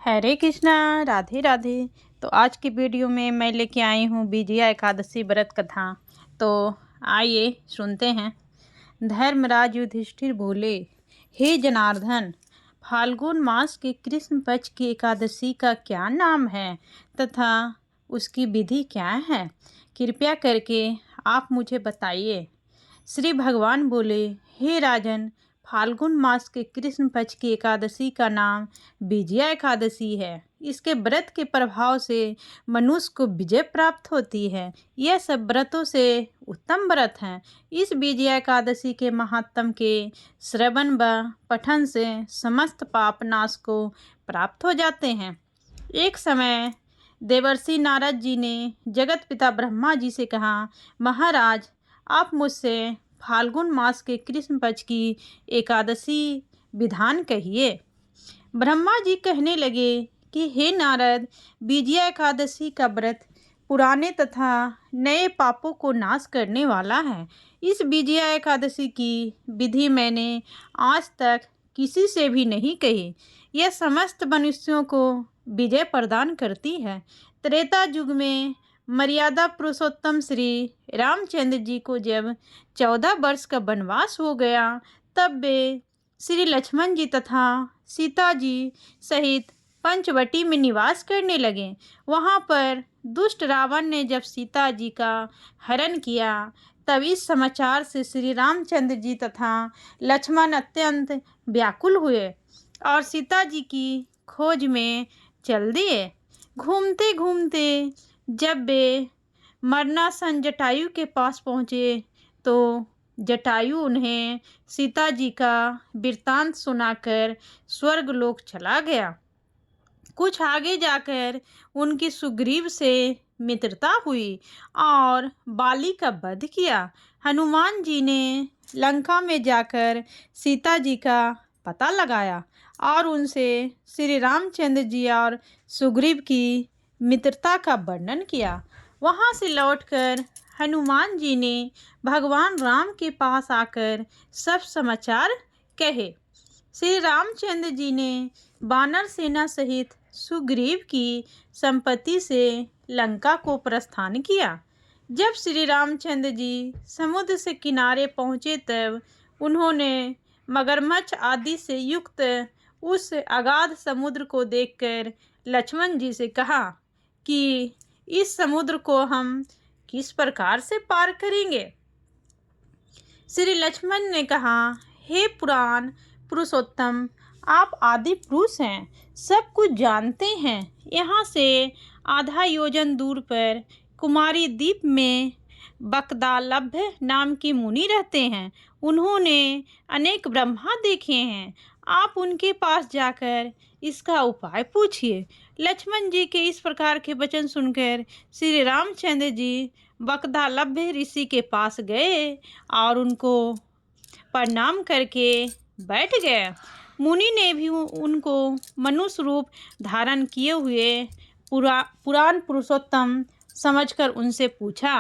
हरे कृष्णा, राधे राधे। तो आज की वीडियो में मैं लेके आई हूँ विजया एकादशी व्रत कथा। तो आइए सुनते हैं। धर्मराज युधिष्ठिर बोले, हे जनार्दन, फाल्गुन मास के कृष्ण पक्ष की एकादशी का क्या नाम है तथा उसकी विधि क्या है? कृपया करके आप मुझे बताइए। श्री भगवान बोले, हे राजन, फाल्गुन मास के कृष्ण पक्ष की एकादशी का नाम विजया एकादशी है। इसके व्रत के प्रभाव से मनुष्य को विजय प्राप्त होती है। यह सब व्रतों से उत्तम व्रत है। इस विजया एकादशी के महात्म के श्रवण व पठन से समस्त पाप नाश को प्राप्त हो जाते हैं। एक समय देवर्षि नारद जी ने जगत पिता ब्रह्मा जी से कहा, महाराज, आप मुझसे फाल्गुन मास के कृष्ण पक्ष की एकादशी विधान कहिए। ब्रह्मा जी कहने लगे कि हे नारद, विजया एकादशी का व्रत पुराने तथा नए पापों को नाश करने वाला है। इस विजया एकादशी की विधि मैंने आज तक किसी से भी नहीं कही। यह समस्त मनुष्यों को विजय प्रदान करती है। त्रेता युग में मर्यादा पुरुषोत्तम श्री रामचंद्र जी को जब 14 वर्ष का वनवास हो गया, तब वे श्री लक्ष्मण जी तथा सीता जी सहित पंचवटी में निवास करने लगे। वहाँ पर दुष्ट रावण ने जब सीता जी का हरण किया, तब इस समाचार से श्री रामचंद्र जी तथा लक्ष्मण अत्यंत व्याकुल हुए और सीता जी की खोज में चल दिए। घूमते घूमते जब वे मरणासन जटायु के पास पहुँचे, तो जटायु उन्हें सीता जी का वृत्तांत सुनाकर स्वर्गलोक चला गया। कुछ आगे जाकर उनकी सुग्रीव से मित्रता हुई और बाली का वध किया। हनुमान जी ने लंका में जाकर सीता जी का पता लगाया और उनसे श्री रामचंद्र जी और सुग्रीव की मित्रता का वर्णन किया। वहाँ से लौटकर हनुमान जी ने भगवान राम के पास आकर सब समाचार कहे। श्री रामचंद्र जी ने वानर सेना सहित सुग्रीव की संपत्ति से लंका को प्रस्थान किया। जब श्री रामचंद्र जी समुद्र से किनारे पहुँचे, तब उन्होंने मगरमच्छ आदि से युक्त उस अगाध समुद्र को देखकर लक्ष्मण जी से कहा कि इस समुद्र को हम किस प्रकार से पार करेंगे? श्री लक्ष्मण ने कहा, हे पुराण पुरुषोत्तम, आप आदि पुरुष हैं, सब कुछ जानते हैं। यहाँ से आधा योजन दूर पर कुमारी द्वीप में बकदालभ्य नाम की मुनि रहते हैं। उन्होंने अनेक ब्रह्मा देखे हैं। आप उनके पास जाकर इसका उपाय पूछिए। लक्ष्मण जी के इस प्रकार के वचन सुनकर श्री रामचंद्र जी बकदालभ्य ऋषि के पास गए और उनको प्रणाम करके बैठ गए। मुनि ने भी उनको मनुष्य रूप धारण किए हुए पुराण पुरुषोत्तम समझकर उनसे पूछा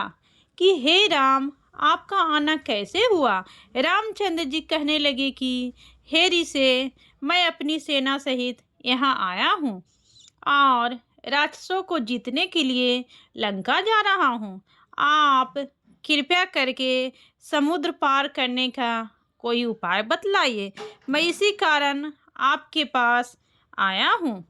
कि हे राम, आपका आना कैसे हुआ? रामचंद्र जी कहने लगे कि हे ऋषि, मैं अपनी सेना सहित यहाँ आया हूँ और राक्षसों को जीतने के लिए लंका जा रहा हूँ। आप कृपया करके समुद्र पार करने का कोई उपाय बतलाइए। मैं इसी कारण आपके पास आया हूँ।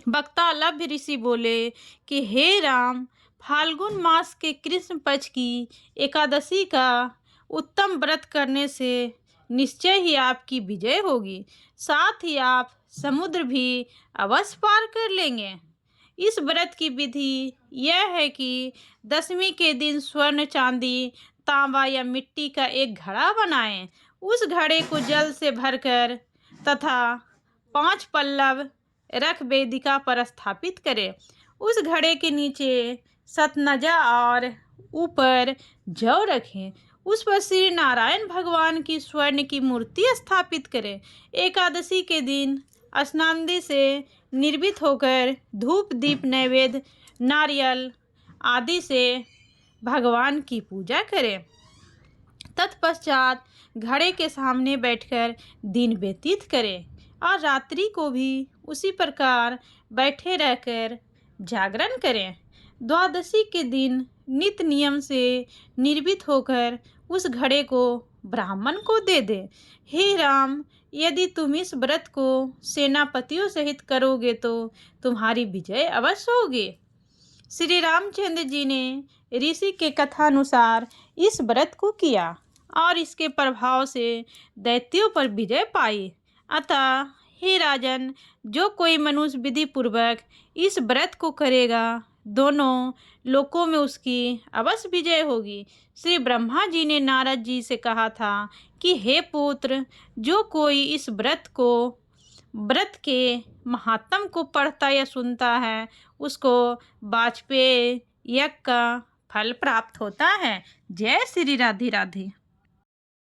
बकतालभ्य ऋषि बोले कि हे राम, फाल्गुन मास के कृष्ण पक्ष की एकादशी का उत्तम व्रत करने से निश्चय ही आपकी विजय होगी। साथ ही आप समुद्र भी अवश्य पार कर लेंगे। इस व्रत की विधि यह है कि दशमी के दिन स्वर्ण, चांदी, तांबा या मिट्टी का एक घड़ा बनाएं। उस घड़े को जल से भरकर तथा 5 पल्लव रख वेदिका पर स्थापित करें। उस घड़े के नीचे सतनजा और ऊपर जौ रखें। उस पर श्री नारायण भगवान की स्वर्ण की मूर्ति स्थापित करें। एकादशी के दिन स्नान से निर्भित होकर धूप, दीप, नैवेद्य, नारियल आदि से भगवान की पूजा करें। तत्पश्चात घड़े के सामने बैठकर दिन व्यतीत करें और रात्रि को भी उसी प्रकार बैठे रहकर जागरण करें। द्वादशी के दिन नित नियम से निर्भीत होकर उस घड़े को ब्राह्मण को दे दे। हे राम, यदि तुम इस व्रत को सेनापतियों सहित करोगे तो तुम्हारी विजय अवश्य होगी। श्री रामचंद्र जी ने ऋषि के कथानुसार इस व्रत को किया और इसके प्रभाव से दैत्यों पर विजय पाई। अतः हे राजन, जो कोई मनुष्य विधि पूर्वक इस व्रत को करेगा, दोनों लोकों में उसकी अवश्य विजय होगी। श्री ब्रह्मा जी ने नारद जी से कहा था कि हे पुत्र, जो कोई इस व्रत के महात्म को पढ़ता या सुनता है, उसको वाजपेय यज्ञ का फल प्राप्त होता है। जय श्री राधे राधे।